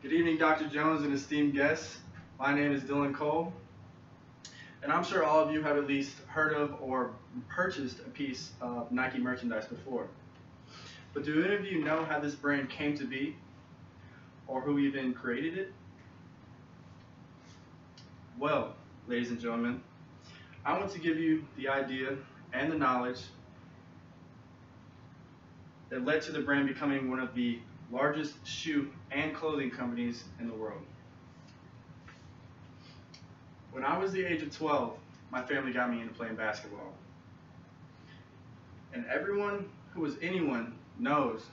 Good evening, Dr. Jones and esteemed guests. My name is Dylan Cole, and I'm sure all of you have at least heard of or purchased a piece of Nike merchandise before. But do any of you know how this brand came to be, or who even created it? Well, ladies and gentlemen, I want to give you the idea and the knowledge that led to the brand becoming one of the largest shoe and clothing companies in the world. When I was the age of 12, my family got me into playing basketball. And everyone who is anyone knows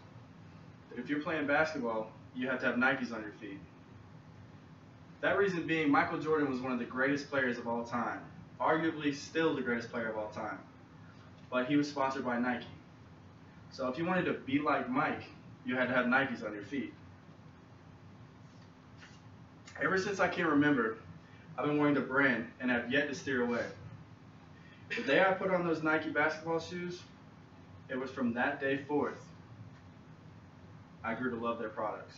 that if you're playing basketball, you have to have Nikes on your feet. That reason being, Michael Jordan was one of the greatest players of all time, arguably still the greatest player of all time, but he was sponsored by Nike. So if you wanted to be like Mike, you had to have Nikes on your feet. Ever since I can remember, I've been wearing the brand and have yet to steer away. The day I put on those Nike basketball shoes, it was from that day forth I grew to love their products.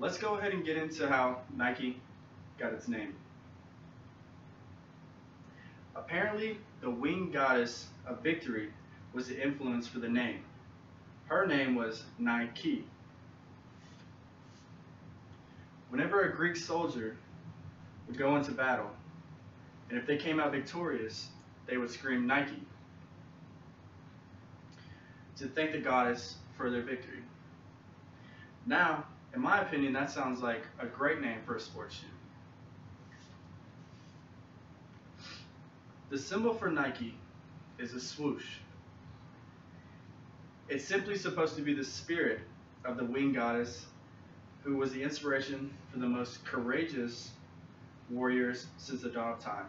Let's go ahead and get into how Nike got its name. Apparently, the winged goddess of victory was the influence for the name. Her name was Nike. Whenever a Greek soldier would go into battle, and if they came out victorious, they would scream Nike to thank the goddess for their victory. Now, in my opinion, that sounds like a great name for a sports shoe. The symbol for Nike is a swoosh. It's simply supposed to be the spirit of the winged goddess who was the inspiration for the most courageous warriors since the dawn of time.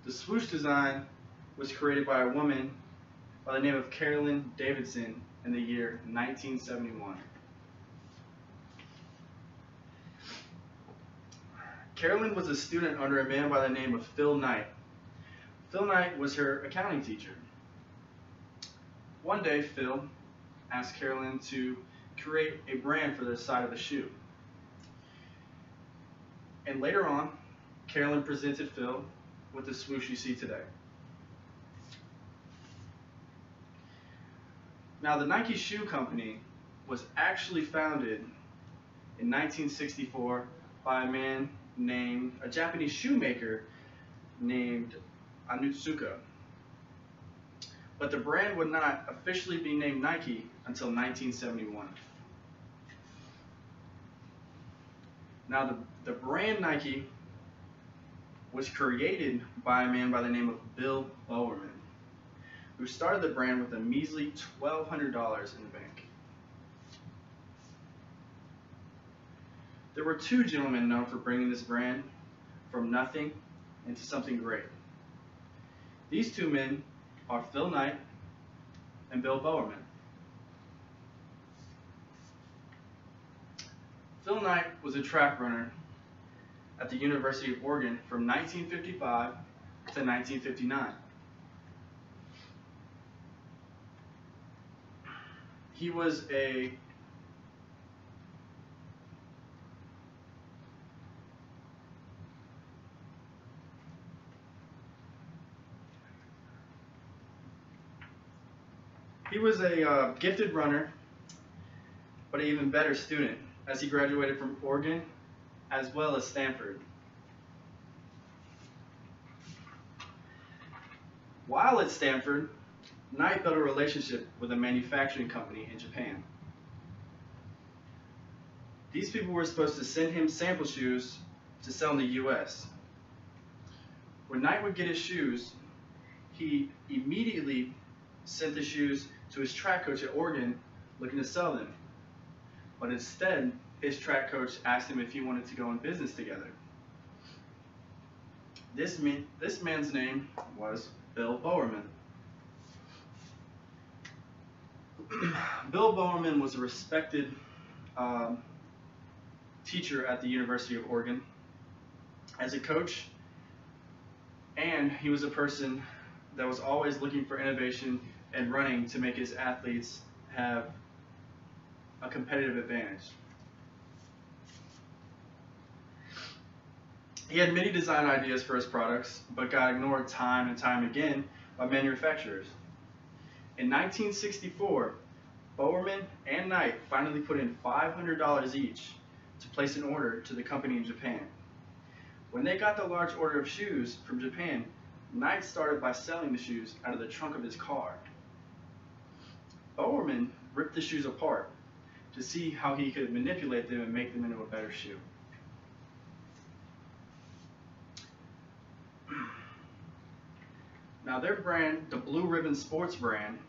The swoosh design was created by a woman by the name of Carolyn Davidson in the year 1971. Carolyn was a student under a man by the name of Phil Knight. Phil Knight was her accounting teacher. One day, Phil asked Carolyn to create a brand for the side of the shoe. And later on, Carolyn presented Phil with the swoosh you see today. Now, the Nike Shoe Company was actually founded in 1964 by a Japanese shoemaker named Onitsuka. But the brand would not officially be named Nike until 1971. Now, the brand Nike was created by a man by the name of Bill Bowerman, who started the brand with a measly $1,200 in the bank. There were two gentlemen known for bringing this brand from nothing into something great. These two men are Phil Knight and Bill Bowerman. Phil Knight was a track runner at the University of Oregon from 1955 to 1959. He was a gifted runner, but an even better student, as he graduated from Oregon as well as Stanford. While at Stanford, Knight built a relationship with a manufacturing company in Japan. These people were supposed to send him sample shoes to sell in the US. When Knight would get his shoes, he immediately sent the shoes to his track coach at Oregon looking to sell them. But instead, his track coach asked him if he wanted to go in business together. This man's name was Bill Bowerman. Bill Bowerman was a respected teacher at the University of Oregon as a coach, and he was a person that was always looking for innovation and running to make his athletes have a competitive advantage. He had many design ideas for his products, but got ignored time and time again by manufacturers. In 1964, Bowerman and Knight finally put in $500 each to place an order to the company in Japan. When they got the large order of shoes from Japan, Knight started by selling the shoes out of the trunk of his car. Bowerman ripped the shoes apart to see how he could manipulate them and make them into a better shoe. Now their brand, the Blue Ribbon Sports brand,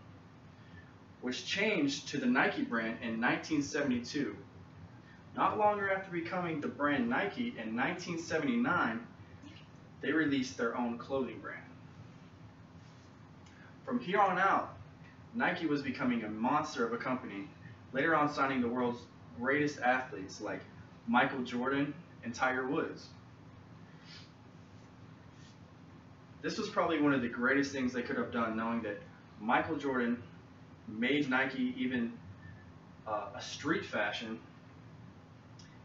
was changed to the Nike brand in 1972. Not longer after becoming the brand Nike, in 1979, they released their own clothing brand. From here on out, Nike was becoming a monster of a company, later on signing the world's greatest athletes like Michael Jordan and Tiger Woods. This was probably one of the greatest things they could have done, knowing that Michael Jordan made Nike even a street fashion,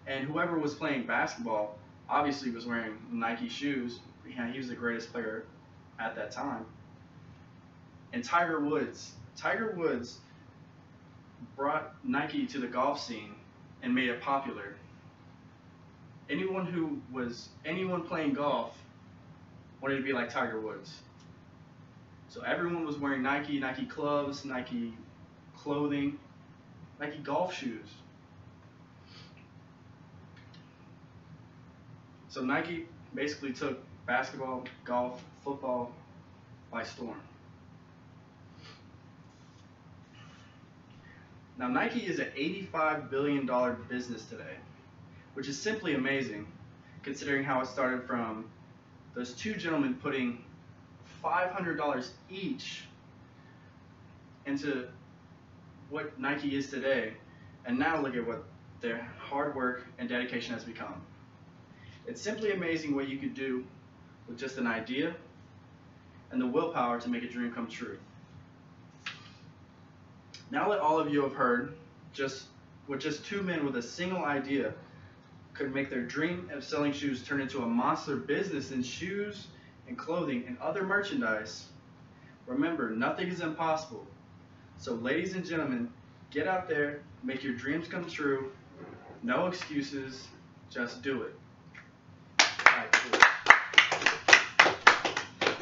and whoever was playing basketball obviously was wearing Nike shoes. Yeah, he was the greatest player at that time. And Tiger Woods brought Nike to the golf scene and made it popular. Anyone playing golf wanted to be like Tiger Woods. So everyone was wearing Nike clubs, Nike clothing, Nike golf shoes. So Nike basically took basketball, golf, football by storm. Now Nike is an $85 billion business today, which is simply amazing considering how it started from those two gentlemen putting $500 each into what Nike is today, and now look at what their hard work and dedication has become. It's simply amazing what you could do with just an idea and the willpower to make a dream come true. Now that all of you have heard just two men with a single idea could make their dream of selling shoes turn into a monster business in shoes and clothing and other merchandise, remember, nothing is impossible. So ladies and gentlemen, get out there, make your dreams come true. No excuses, just do it. All right, cool.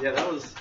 Yeah, that was